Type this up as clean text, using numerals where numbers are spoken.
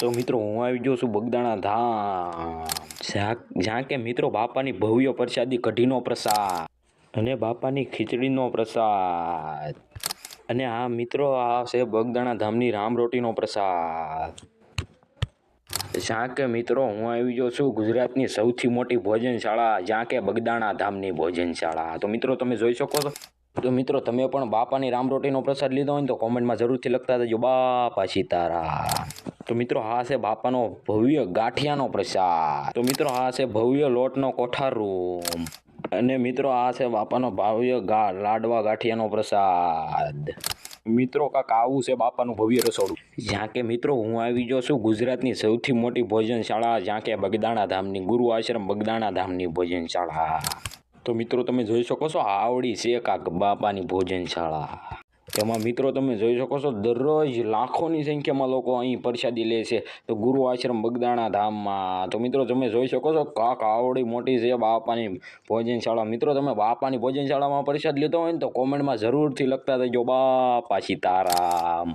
તો મિત્રો હું આવી ગયો છું બગદાણા ધામ, જ્યાં કે મિત્રો બાપાની ભવ્ય પ્રસાદી કઢીનો પ્રસાદ અને બાપાની ખીચડીનો પ્રસાદ અને આ મિત્રો આ છે બગદાણા ધામની રામ રોટીનો પ્રસાદ. જ્યાં કે મિત્રો હું આવી ગયો છું ગુજરાતની સૌથી મોટી ભોજનશાળા, જ્યાં કે બગદાણા ધામની ભોજનશાળા. તો મિત્રો તમે જોઈ શકો છો. તો મિત્રો તમે પણ બાપાની રામ રોટીનો પ્રસાદ લીધો હોય ને તો કોમેન્ટમાં જરૂરથી લખતા જજો બાપા સીતારામ. તો મિત્રો આ છે બાપાનો ભવ્ય ગાંઠિયાનો પ્રસાદ. તો મિત્રો આ છે ભવ્ય લોટનો કોઠારું અને મિત્રો આ છે બાપાનો ભવ્ય લાડવા ગાંઠિયાનો પ્રસાદ. મિત્રો કાંક આવું છે બાપાનું ભવ્ય રસોડું, જ્યાં કે મિત્રો હું આવી ગયો છું ગુજરાતની સૌથી મોટી ભોજનશાળા, જ્યાં કે બગદાણા ધામની ગુરુ આશ્રમ બગદાણા ધામની ભોજનશાળા. તો મિત્રો તમે જોઈ શકો છો આવડી છે કાંક બાપાની ભોજનશાળા. તેમાં મિત્રો તમે જોઈ શકો છો દરરોજ લાખોની સંખ્યામાં લોકો અહીં પ્રસાદી લે છે તો ગુરુ આશ્રમ બગદાણા ધામમાં. તો મિત્રો તમે જોઈ શકો છો કાંક આવડી મોટી છે બાપાની ભોજનશાળા. મિત્રો તમે બાપાની ભોજનશાળામાં પ્રસાદ લીધો હોય ને તો કોમેન્ટમાં જરૂરથી લખતા જજો બાપા સીતારામ.